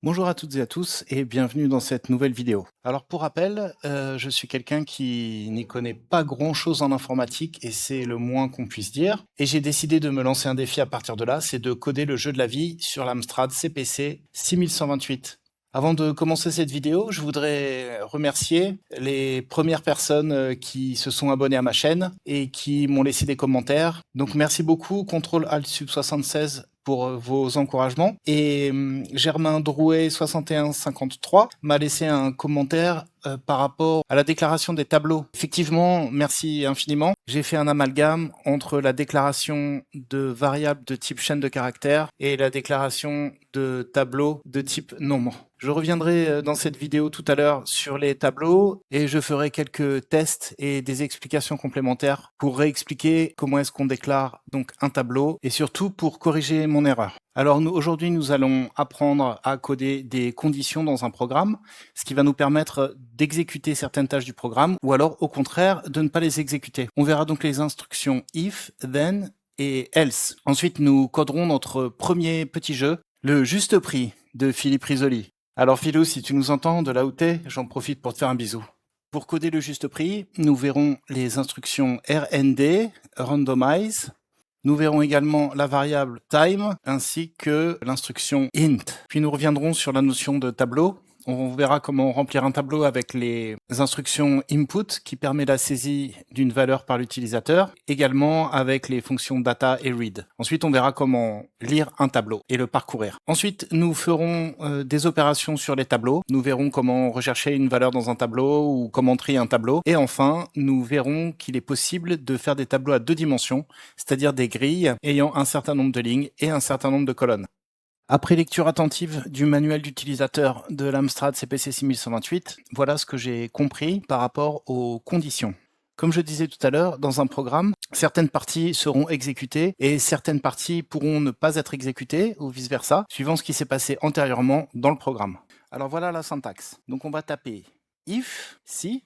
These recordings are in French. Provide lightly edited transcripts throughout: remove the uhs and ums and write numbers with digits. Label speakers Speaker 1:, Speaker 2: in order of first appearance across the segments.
Speaker 1: Bonjour à toutes et à tous et bienvenue dans cette nouvelle vidéo. Alors pour rappel, je suis quelqu'un qui n'y connaît pas grand-chose en informatique et c'est le moins qu'on puisse dire. Et j'ai décidé de me lancer un défi à partir de là, c'est de coder le jeu de la vie sur l'Amstrad CPC 6128. Avant de commencer cette vidéo, je voudrais remercier les premières personnes qui se sont abonnées à ma chaîne et qui m'ont laissé des commentaires. Donc merci beaucoup, Ctrl Alt Sub 76 pour vos encouragements. Et Germain Drouet 6153 m'a laissé un commentaire par rapport à la déclaration des tableaux. Effectivement, merci infiniment. J'ai fait un amalgame entre la déclaration de variables de type chaîne de caractères et la déclaration de tableaux de type nombre. Je reviendrai dans cette vidéo tout à l'heure sur les tableaux et je ferai quelques tests et des explications complémentaires pour réexpliquer comment est-ce qu'on déclare donc un tableau et surtout pour corriger mon erreur. Alors aujourd'hui, nous allons apprendre à coder des conditions dans un programme, ce qui va nous permettre d'exécuter certaines tâches du programme ou alors au contraire de ne pas les exécuter. On verra donc les instructions if, then et else. Ensuite, nous coderons notre premier petit jeu, le juste prix de Philippe Risoli. Alors Philou, si tu nous entends de là où t'es, j'en profite pour te faire un bisou. Pour coder le juste prix, nous verrons les instructions RND, randomize. Nous verrons également la variable time ainsi que l'instruction int. Puis nous reviendrons sur la notion de tableau. On verra comment remplir un tableau avec les instructions input qui permet la saisie d'une valeur par l'utilisateur, également avec les fonctions data et read. Ensuite, on verra comment lire un tableau et le parcourir. Ensuite, nous ferons des opérations sur les tableaux. Nous verrons comment rechercher une valeur dans un tableau ou comment trier un tableau. Et enfin, nous verrons qu'il est possible de faire des tableaux à deux dimensions, c'est-à-dire des grilles ayant un certain nombre de lignes et un certain nombre de colonnes. Après lecture attentive du manuel d'utilisateur de l'Amstrad CPC 6128, voilà ce que j'ai compris par rapport aux conditions. Comme je disais tout à l'heure, dans un programme, certaines parties seront exécutées et certaines parties pourront ne pas être exécutées ou vice-versa, suivant ce qui s'est passé antérieurement dans le programme. Alors voilà la syntaxe. Donc on va taper if, si,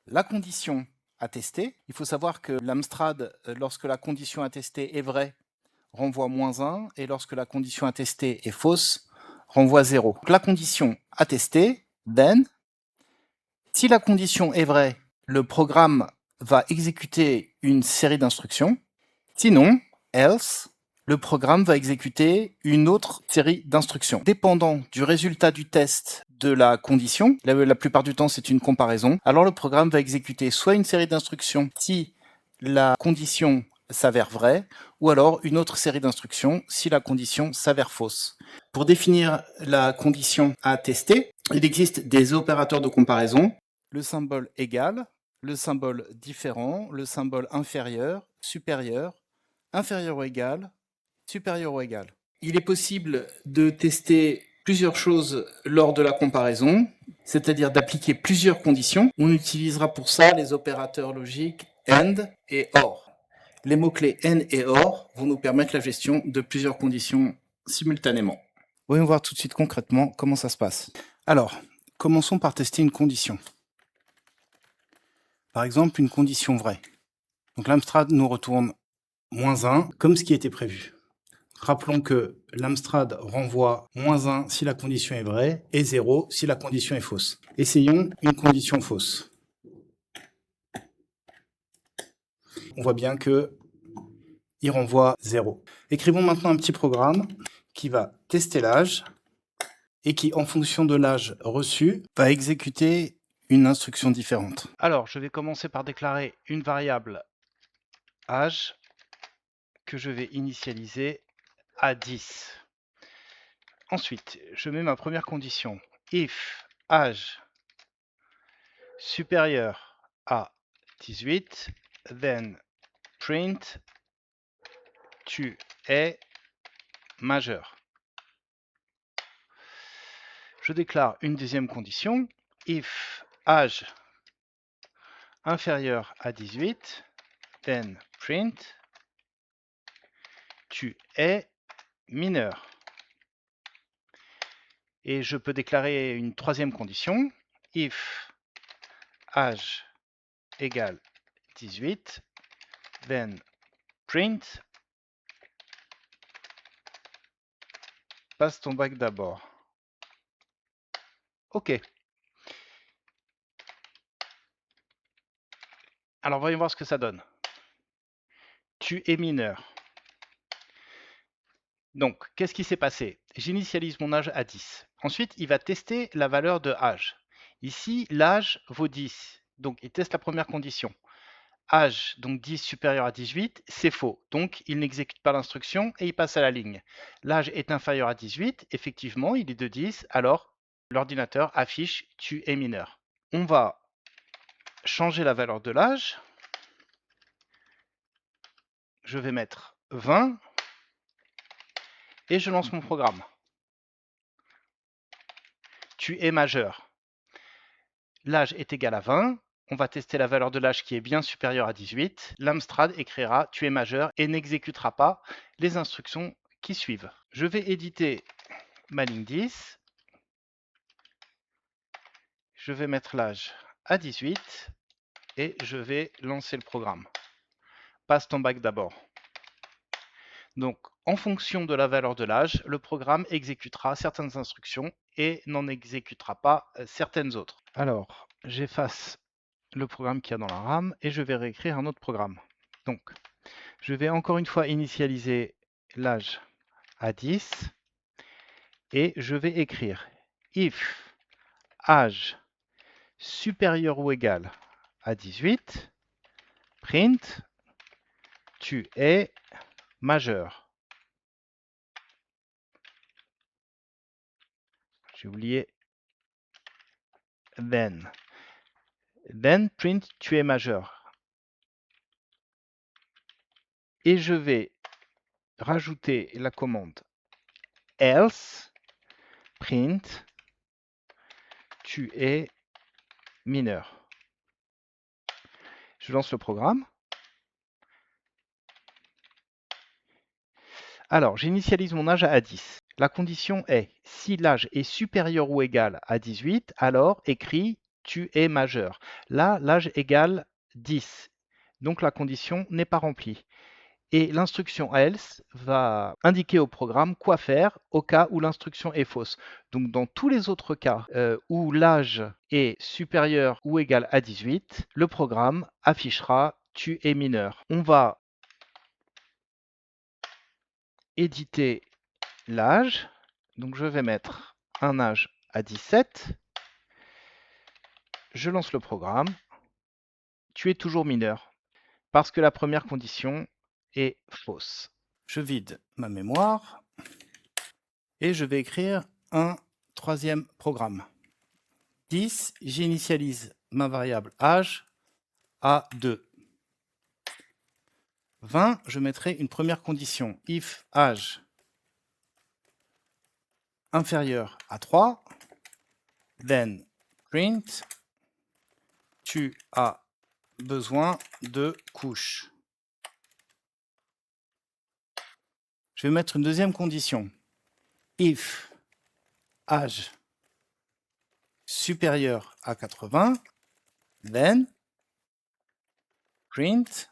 Speaker 1: la condition attestée. Il faut savoir que l'Amstrad, lorsque la condition attestée est vraie, renvoie -1, et lorsque la condition attestée est fausse, renvoie 0. Donc la condition attestée, then, si la condition est vraie, le programme va exécuter une série d'instructions. Sinon, else, le programme va exécuter une autre série d'instructions. Dépendant du résultat du test de la condition, la plupart du temps c'est une comparaison, alors le programme va exécuter soit une série d'instructions si la condition s'avère vraie, ou alors une autre série d'instructions si la condition s'avère fausse. Pour définir la condition à tester, il existe des opérateurs de comparaison, le symbole égal, le symbole différent, le symbole inférieur, supérieur, inférieur ou égal, supérieur ou égal. Il est possible de tester plusieurs choses lors de la comparaison, c'est-à-dire d'appliquer plusieurs conditions. On utilisera pour ça les opérateurs logiques AND et OR. Les mots-clés AND et OR vont nous permettre la gestion de plusieurs conditions simultanément. Voyons voir tout de suite concrètement comment ça se passe. Alors, commençons par tester une condition. Par exemple, une condition vraie. Donc l'Amstrad nous retourne -1, comme ce qui était prévu. Rappelons que l'Amstrad renvoie -1 si la condition est vraie et 0 si la condition est fausse. Essayons une condition fausse. On voit bien que il renvoie 0. Écrivons maintenant un petit programme qui va tester l'âge et qui, en fonction de l'âge reçu, va exécuter une instruction différente. Alors, je vais commencer par déclarer une variable âge que je vais initialiser à 10. Ensuite, je mets ma première condition. If âge supérieur à 18, then print tu es majeur. Je déclare une deuxième condition. If âge inférieur à 18, then print tu es mineur. Et je peux déclarer une troisième condition. If âge égale 18, then print passe ton bac d'abord. OK. Alors voyons voir ce que ça donne. Tu es mineur. Donc, qu'est-ce qui s'est passé? J'initialise mon âge à 10. Ensuite, il va tester la valeur de âge. Ici, l'âge vaut 10. Donc, il teste la première condition. Âge, donc 10 supérieur à 18, c'est faux. Donc, il n'exécute pas l'instruction et il passe à la ligne. L'âge est inférieur à 18, effectivement, il est de 10, alors l'ordinateur affiche tu es mineur. On va changer la valeur de l'âge. Je vais mettre 20 et je lance mon programme. Tu es majeur. L'âge est égal à 20. On va tester la valeur de l'âge qui est bien supérieure à 18. L'Amstrad écrira tu es majeur et n'exécutera pas les instructions qui suivent. Je vais éditer ma ligne 10. Je vais mettre l'âge à 18 et je vais lancer le programme. Passe ton bac d'abord. Donc, en fonction de la valeur de l'âge, le programme exécutera certaines instructions et n'en exécutera pas certaines autres. Alors, j'efface le programme qu'il y a dans la RAM et je vais réécrire un autre programme. Donc, je vais encore une fois initialiser l'âge à 10 et je vais écrire if âge supérieur ou égal à 18, print tu es majeur. J'ai oublié then. Then print tu es majeur. Et je vais rajouter la commande else print tu es mineur. Je lance le programme. Alors, j'initialise mon âge à 10. La condition est, si l'âge est supérieur ou égal à 18, alors écris tu es majeur. Là, l'âge égale 10. Donc la condition n'est pas remplie. Et l'instruction else va indiquer au programme quoi faire au cas où l'instruction est fausse. Donc dans tous les autres cas où l'âge est supérieur ou égal à 18, le programme affichera tu es mineur. On va éditer l'âge. Donc je vais mettre un âge à 17. Je lance le programme. Tu es toujours mineur parce que la première condition est fausse. Je vide ma mémoire et je vais écrire un troisième programme. 10, j'initialise ma variable âge à 2. 20, je mettrai une première condition, if âge inférieur à 3, then print tu as besoin de couches. Je vais mettre une deuxième condition, if âge supérieur à 80, then print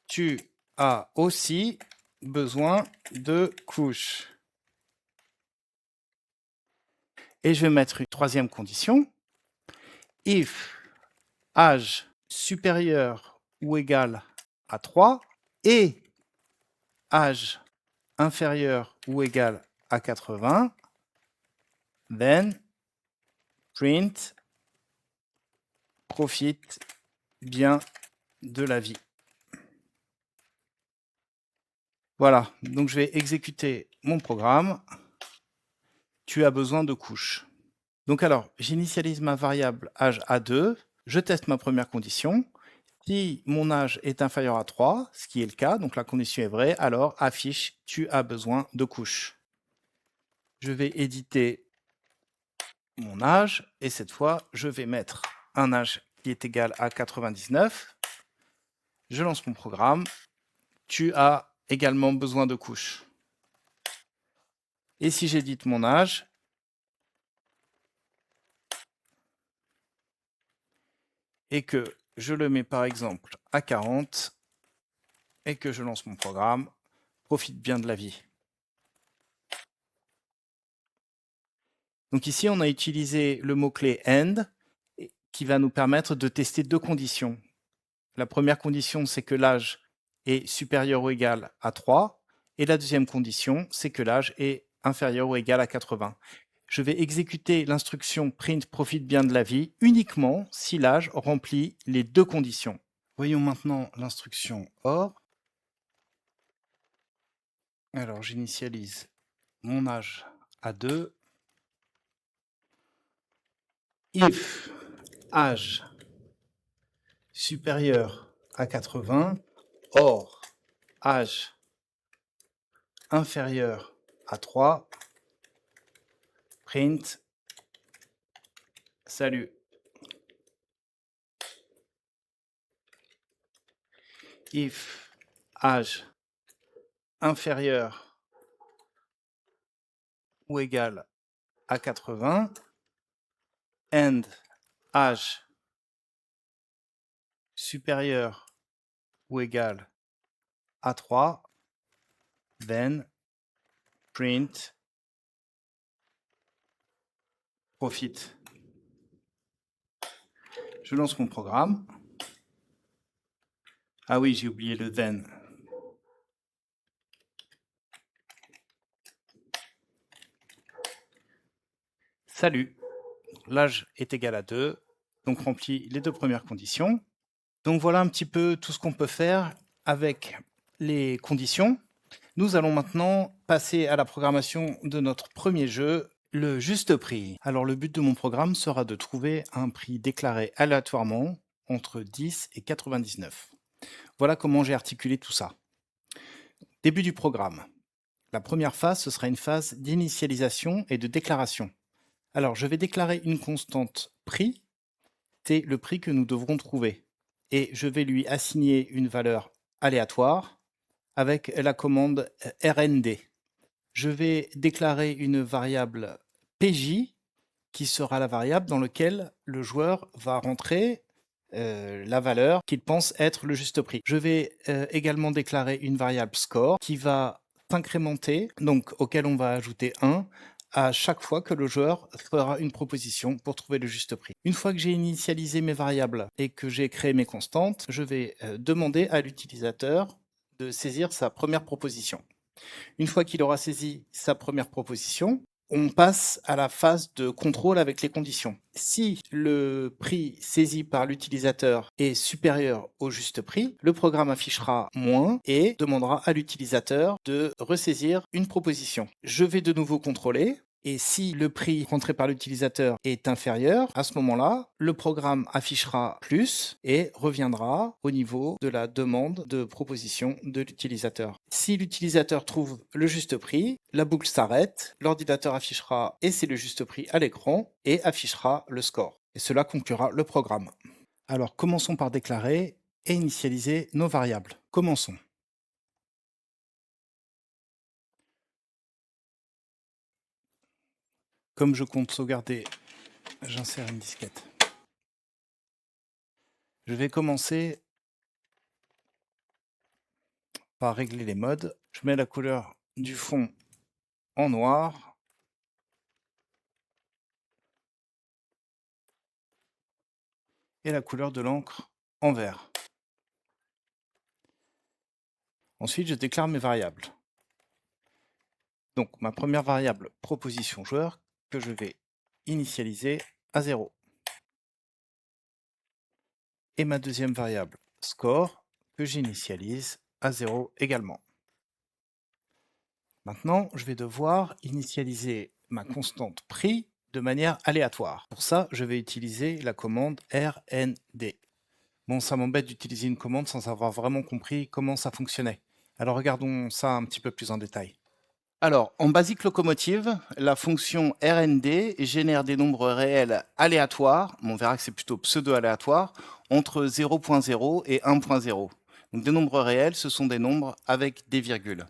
Speaker 1: tu as aussi besoin de couches. Et je vais mettre une troisième condition, if âge supérieur ou égal à 3 et âge inférieur ou égal à 80, then print profite bien de la vie. Voilà, donc je vais exécuter mon programme. Tu as besoin de couches. Donc alors, j'initialise ma variable âge à 2, je teste ma première condition. Si mon âge est inférieur à 3, ce qui est le cas, donc la condition est vraie, alors affiche tu as besoin de couches. Je vais éditer mon âge et cette fois, je vais mettre un âge qui est égal à 99. Je lance mon programme. Tu as également besoin de couches. Et si j'édite mon âge, et que je le mets par exemple à 40, et que je lance mon programme, profite bien de la vie. Donc ici, on a utilisé le mot-clé AND qui va nous permettre de tester deux conditions. La première condition, c'est que l'âge est supérieur ou égal à 3. Et la deuxième condition, c'est que l'âge est inférieur ou égal à 80. Je vais exécuter l'instruction print profite bien de la vie uniquement si l'âge remplit les deux conditions. Voyons maintenant l'instruction OR. Alors j'initialise mon âge à 2. If âge supérieur à 80, or âge inférieur à 3, print salut. If âge inférieur ou égal à 80, and âge supérieur ou égal à 3, then print profit. Je lance mon programme. Ah oui, j'ai oublié le then. Salut, l'âge est égal à 2, donc remplit les deux premières conditions. Donc voilà un petit peu tout ce qu'on peut faire avec les conditions. Nous allons maintenant passer à la programmation de notre premier jeu, le juste prix. Alors le but de mon programme sera de trouver un prix déclaré aléatoirement entre 10 et 99. Voilà comment j'ai articulé tout ça. Début du programme. La première phase, ce sera une phase d'initialisation et de déclaration. Alors je vais déclarer une constante prix, c'est le prix que nous devrons trouver. Et je vais lui assigner une valeur aléatoire avec la commande rnd. Je vais déclarer une variable pj qui sera la variable dans laquelle le joueur va rentrer la valeur qu'il pense être le juste prix. Je vais également déclarer une variable score qui va s'incrémenter, donc auquel on va ajouter 1 à chaque fois que le joueur fera une proposition pour trouver le juste prix. Une fois que j'ai initialisé mes variables et que j'ai créé mes constantes, je vais demander à l'utilisateur de saisir sa première proposition. Une fois qu'il aura saisi sa première proposition, on passe à la phase de contrôle avec les conditions. Si le prix saisi par l'utilisateur est supérieur au juste prix, le programme affichera moins et demandera à l'utilisateur de ressaisir une proposition. Je vais de nouveau contrôler. Et si le prix rentré par l'utilisateur est inférieur, à ce moment-là, le programme affichera plus et reviendra au niveau de la demande de proposition de l'utilisateur. Si l'utilisateur trouve le juste prix, la boucle s'arrête, l'ordinateur affichera et c'est le juste prix à l'écran et affichera le score. Et cela conclura le programme. Alors commençons par déclarer et initialiser nos variables. Commençons. Comme je compte sauvegarder, j'insère une disquette. Je vais commencer par régler les modes. Je mets la couleur du fond en noir. Et la couleur de l'encre en vert. Ensuite, je déclare mes variables. Donc, ma première variable proposition joueur que je vais initialiser à 0. Et ma deuxième variable score que j'initialise à 0 également. Maintenant, je vais devoir initialiser ma constante prix de manière aléatoire. Pour ça, je vais utiliser la commande rnd. Bon, ça m'embête d'utiliser une commande sans avoir vraiment compris comment ça fonctionnait. Alors regardons ça un petit peu plus en détail. Alors, en Basic Locomotive, la fonction rnd génère des nombres réels aléatoires, on verra que c'est plutôt pseudo-aléatoire, entre 0.0 et 1.0. Donc des nombres réels, ce sont des nombres avec des virgules.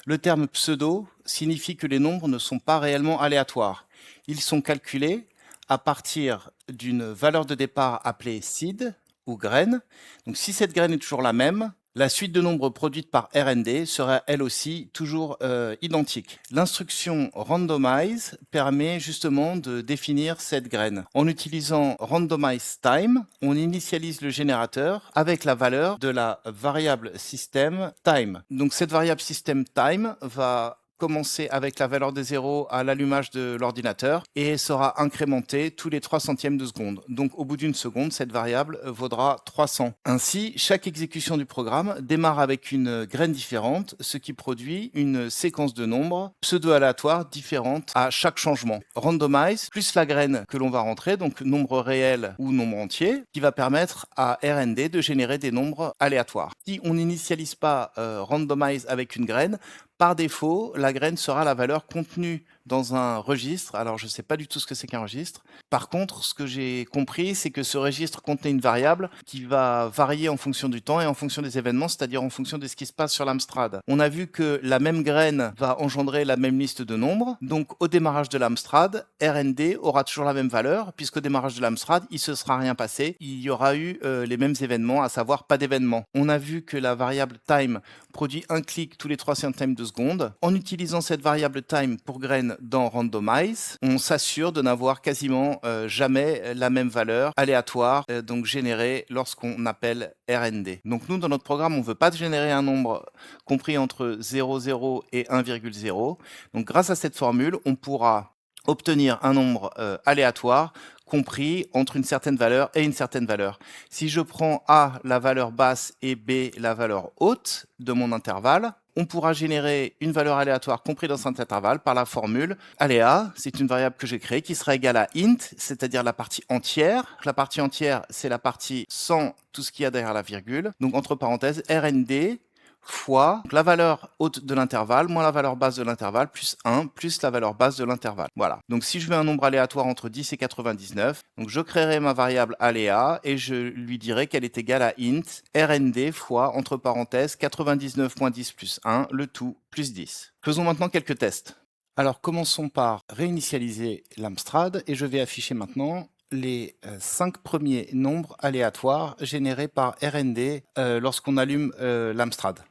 Speaker 1: Le terme pseudo signifie que les nombres ne sont pas réellement aléatoires. Ils sont calculés à partir d'une valeur de départ appelée seed ou graine. Donc si cette graine est toujours la même, La suite de nombres produite par RND sera elle aussi toujours identique. L'instruction randomize permet justement de définir cette graine. En utilisant randomize time, on initialise le générateur avec la valeur de la variable system time. Donc cette variable system time va commencer avec la valeur de 0 à l'allumage de l'ordinateur et sera incrémentée tous les 3 centièmes de seconde. Donc au bout d'une seconde, cette variable vaudra 300. Ainsi, chaque exécution du programme démarre avec une graine différente, ce qui produit une séquence de nombres pseudo-aléatoires différentes à chaque changement. Randomize plus la graine que l'on va rentrer, donc nombre réel ou nombre entier, qui va permettre à RND de générer des nombres aléatoires. Si on n'initialise pas randomize avec une graine, par défaut, la graine sera la valeur contenue dans un registre. Alors, je ne sais pas du tout ce que c'est qu'un registre. Par contre, ce que j'ai compris, c'est que ce registre contenait une variable qui va varier en fonction du temps et en fonction des événements, c'est-à-dire en fonction de ce qui se passe sur l'Amstrad. On a vu que la même graine va engendrer la même liste de nombres. Donc, au démarrage de l'Amstrad, RND aura toujours la même valeur, puisqu'au démarrage de l'Amstrad, il ne se sera rien passé. Il y aura eu les mêmes événements, à savoir pas d'événements. On a vu que la variable time produit un clic tous les 3 centièmes de seconde. En utilisant cette variable time pour graine dans randomize, on s'assure de n'avoir quasiment jamais la même valeur aléatoire donc générée lorsqu'on appelle RND. Donc nous, dans notre programme, on ne veut pas générer un nombre compris entre 0,0 et 1,0. Donc grâce à cette formule, on pourra obtenir un nombre aléatoire compris entre une certaine valeur et une certaine valeur. Si je prends A, la valeur basse, et B, la valeur haute de mon intervalle, on pourra générer une valeur aléatoire comprise dans cet intervalle par la formule aléa, c'est une variable que j'ai créée qui sera égale à int, c'est-à-dire la partie entière. La partie entière, c'est la partie sans tout ce qu'il y a derrière la virgule. Donc entre parenthèses, RND fois la valeur haute de l'intervalle moins la valeur basse de l'intervalle plus 1 plus la valeur basse de l'intervalle. Voilà. Donc si je veux un nombre aléatoire entre 10 et 99, donc je créerai ma variable aléa et je lui dirai qu'elle est égale à int rnd fois entre parenthèses 99.10 plus 1, le tout plus 10. Faisons maintenant quelques tests. Alors commençons par réinitialiser l'Amstrad et je vais afficher maintenant les 5 premiers nombres aléatoires générés par RND lorsqu'on allume l'Amstrad.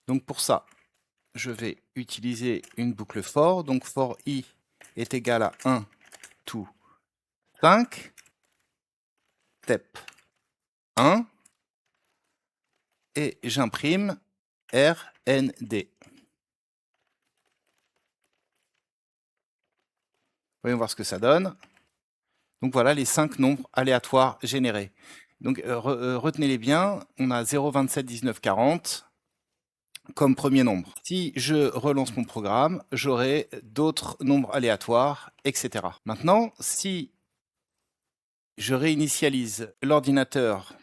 Speaker 1: Donc pour ça, je vais utiliser une boucle for. Donc for i est égal à 1 to 5, step 1, et j'imprime RND. Voyons voir ce que ça donne. Donc voilà les 5 nombres aléatoires générés. Donc retenez-les bien, on a 0, 27, 19, 40 comme premier nombre. Si je relance mon programme, j'aurai d'autres nombres aléatoires, etc. Maintenant, si je réinitialise l'ordinateur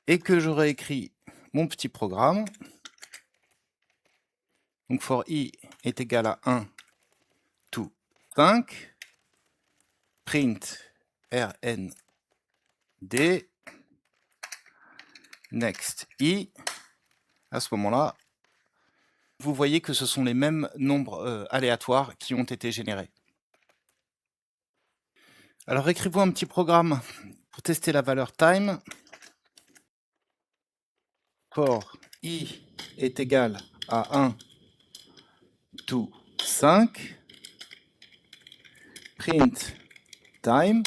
Speaker 1: et que je réécris mon petit programme, donc for i est égal à 1 to 5, print rnd next i, à ce moment-là, vous voyez que ce sont les mêmes nombres aléatoires qui ont été générés. Alors écrivons un petit programme pour tester la valeur time. For i est égal à 1 to 5, print time,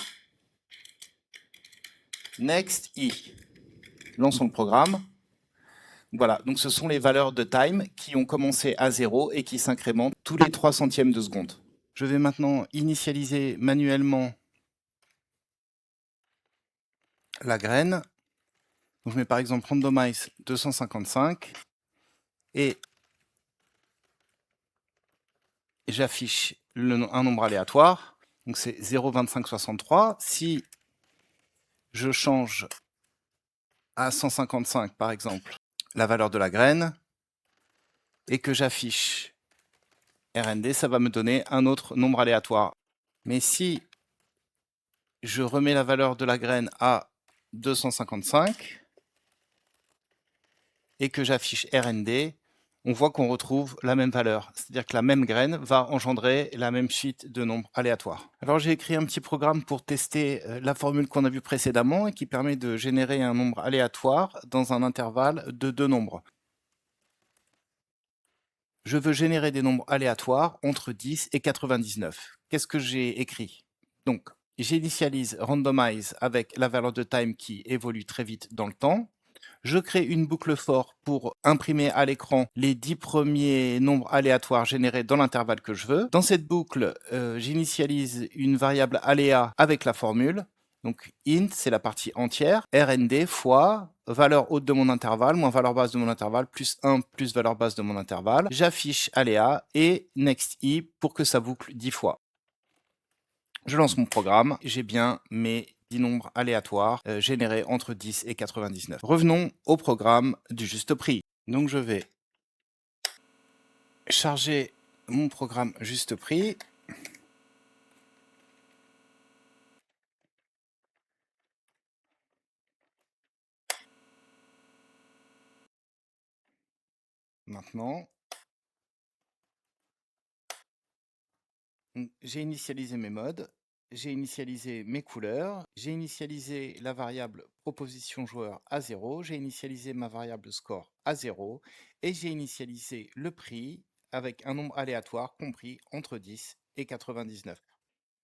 Speaker 1: next i. Lançons le programme. Voilà, donc ce sont les valeurs de time qui ont commencé à 0 et qui s'incrémentent tous les 3 centièmes de seconde. Je vais maintenant initialiser manuellement la graine. Donc je mets par exemple randomize 255 et j'affiche un nombre aléatoire. Donc c'est 0,2563. Si je change à 155 par exemple la valeur de la graine et que j'affiche RND, ça va me donner un autre nombre aléatoire. Mais si je remets la valeur de la graine à 255 et que j'affiche RND, on voit qu'on retrouve la même valeur. C'est-à-dire que la même graine va engendrer la même suite de nombres aléatoires. Alors j'ai écrit un petit programme pour tester la formule qu'on a vue précédemment et qui permet de générer un nombre aléatoire dans un intervalle de deux nombres. Je veux générer des nombres aléatoires entre 10 et 99. Qu'est-ce que j'ai écrit? Donc, j'initialise randomize avec la valeur de time qui évolue très vite dans le temps. Je crée une boucle for pour imprimer à l'écran les 10 premiers nombres aléatoires générés dans l'intervalle que je veux. Dans cette boucle, j'initialise une variable aléa avec la formule. Donc int, c'est la partie entière, rnd fois valeur haute de mon intervalle moins valeur basse de mon intervalle plus 1 plus valeur basse de mon intervalle. J'affiche aléa et next i pour que ça boucle 10 fois. Je lance mon programme, j'ai bien mes 10 nombres aléatoires générés entre 10 et 99. Revenons au programme du juste prix. Donc je vais charger mon programme juste prix. Maintenant, j'ai initialisé mes modes, j'ai initialisé mes couleurs, j'ai initialisé la variable proposition joueur à 0, j'ai initialisé ma variable score à 0 et j'ai initialisé le prix avec un nombre aléatoire compris entre 10 et 99.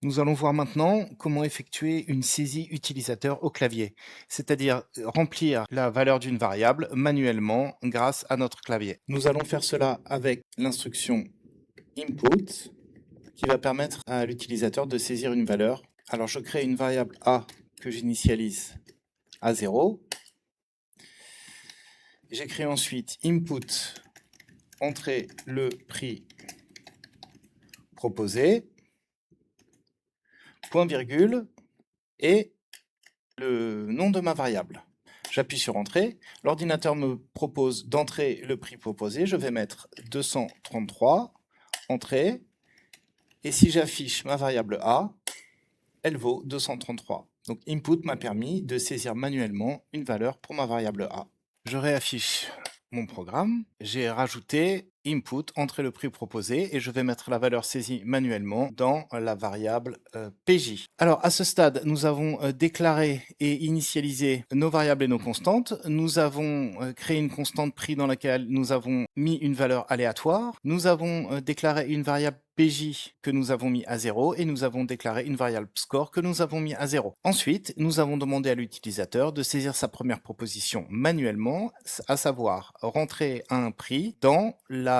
Speaker 1: Nous allons voir maintenant comment effectuer une saisie utilisateur au clavier, c'est-à-dire remplir la valeur d'une variable manuellement grâce à notre clavier. Nous allons faire cela avec l'instruction input qui va permettre à l'utilisateur de saisir une valeur. Alors je crée une variable a que j'initialise à 0. J'écris ensuite input, entrer le prix proposé, point virgule, et le nom de ma variable. J'appuie sur Entrée. L'ordinateur me propose d'entrer le prix proposé. Je vais mettre 233, Entrée. Et si j'affiche ma variable A, elle vaut 233. Donc Input m'a permis de saisir manuellement une valeur pour ma variable A. Je réaffiche mon programme. J'ai rajouté input, entrer le prix proposé, et je vais mettre la valeur saisie manuellement dans la variable PJ. Alors à ce stade, nous avons déclaré et initialisé nos variables et nos constantes. Nous avons créé une constante prix dans laquelle nous avons mis une valeur aléatoire. Nous avons déclaré une variable PJ que nous avons mis à 0 et nous avons déclaré une variable score que nous avons mis à 0. Ensuite, nous avons demandé à l'utilisateur de saisir sa première proposition manuellement, à savoir rentrer un prix dans la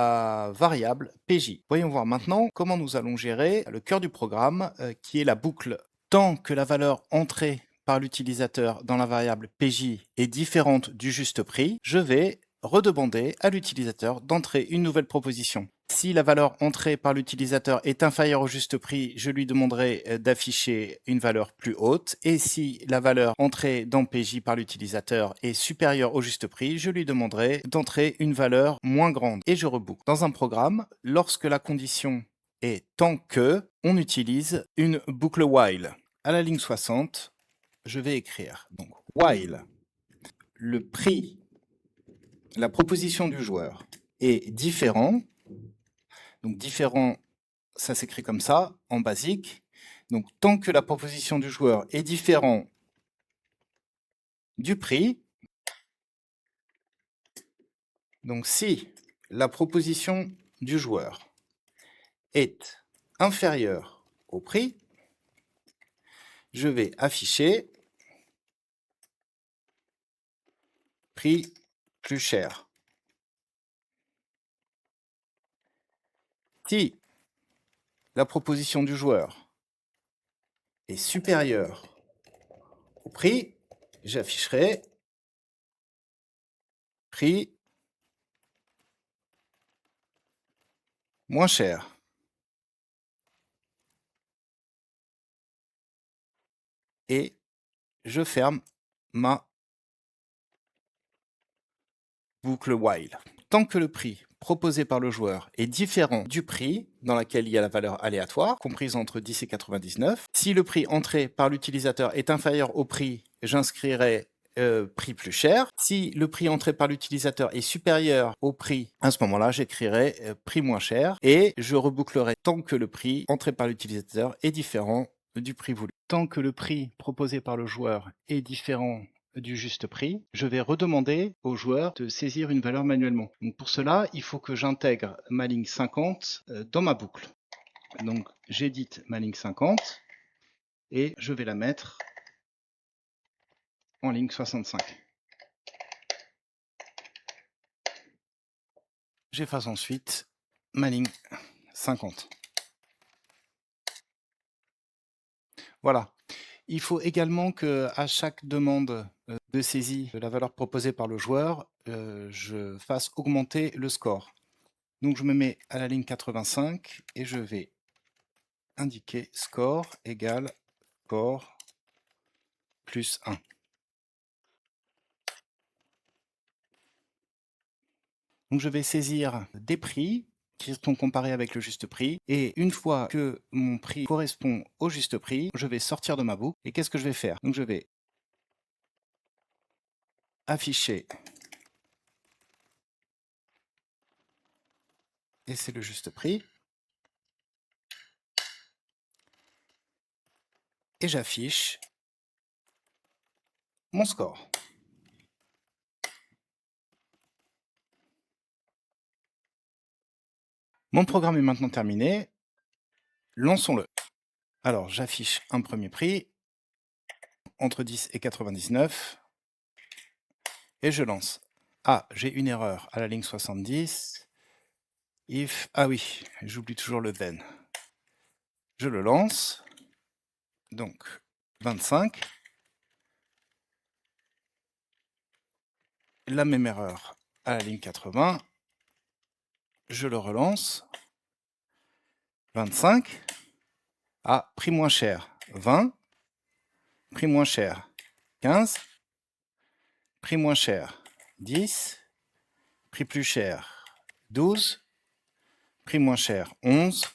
Speaker 1: variable PJ. Voyons voir maintenant comment nous allons gérer le cœur du programme qui est la boucle. Tant que la valeur entrée par l'utilisateur dans la variable PJ est différente du juste prix, je vais redemander à l'utilisateur d'entrer une nouvelle proposition. Si la valeur entrée par l'utilisateur est inférieure au juste prix, je lui demanderai d'afficher une valeur plus haute. Et si la valeur entrée dans PJ par l'utilisateur est supérieure au juste prix, je lui demanderai d'entrer une valeur moins grande. Et je reboucle. Dans un programme, lorsque la condition est tant que, on utilise une boucle while. À la ligne 60, je vais écrire donc while le prix, la proposition du joueur est différent. Donc différent, ça s'écrit comme ça, en basique. Donc tant que la proposition du joueur est différent du prix, donc si la proposition du joueur est inférieure au prix, je vais afficher prix plus cher. Si la proposition du joueur est supérieure au prix, j'afficherai prix moins cher. Et je ferme ma boucle while. Tant que le prix proposé par le joueur est différent du prix dans lequel il y a la valeur aléatoire, comprise entre 10 et 99, si le prix entré par l'utilisateur est inférieur au prix, j'inscrirai prix plus cher. Si le prix entré par l'utilisateur est supérieur au prix, à ce moment-là, j'écrirai prix moins cher et je rebouclerai tant que le prix entré par l'utilisateur est différent du prix voulu. Tant que le prix proposé par le joueur est différent du juste prix, je vais redemander au joueur de saisir une valeur manuellement. Donc pour cela, il faut que j'intègre ma ligne 50 dans ma boucle. Donc j'édite ma ligne 50 et je vais la mettre en ligne 65. J'efface ensuite ma ligne 50. Voilà. Il faut également que à chaque demande de saisie de la valeur proposée par le joueur, je fasse augmenter le score. Donc je me mets à la ligne 85 et je vais indiquer score égale score plus 1. Donc je vais saisir des prix qui sont comparés avec le juste prix. Et une fois que mon prix correspond au juste prix, je vais sortir de ma boucle. Et qu'est-ce que je vais faire? Donc je vais afficher. Et c'est le juste prix. Et j'affiche mon score. Mon programme est maintenant terminé. Lançons-le. Alors j'affiche un premier prix entre 10 et 99. Et je lance. Ah, j'ai une erreur à la ligne 70. If, ah oui, j'oublie toujours le then. Je le lance. Donc 25. La même erreur à la ligne 80. Je le relance. 25. Ah, prix moins cher, 20. Prix moins cher, 15. Prix moins cher, 10. Prix plus cher, 12. Prix moins cher, 11.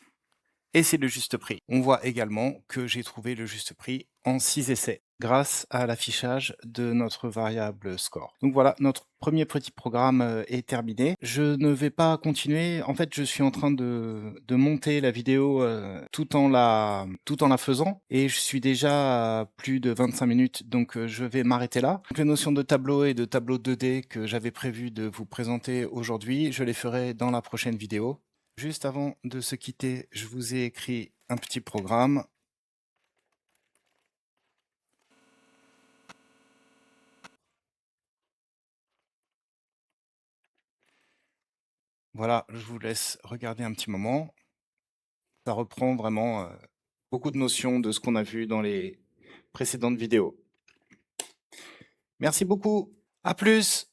Speaker 1: Et c'est le juste prix. On voit également que j'ai trouvé le juste prix en 6 essais grâce à l'affichage de notre variable score. Donc voilà, notre premier petit programme est terminé. Je ne vais pas continuer. En fait, je suis en train de monter la vidéo tout en la faisant et je suis déjà à plus de 25 minutes, donc je vais m'arrêter là. Donc, les notions de tableau et de tableau 2D que j'avais prévu de vous présenter aujourd'hui, je les ferai dans la prochaine vidéo. Juste avant de se quitter, je vous ai écrit un petit programme. Voilà, je vous laisse regarder un petit moment. Ça reprend vraiment beaucoup de notions de ce qu'on a vu dans les précédentes vidéos. Merci beaucoup. À plus.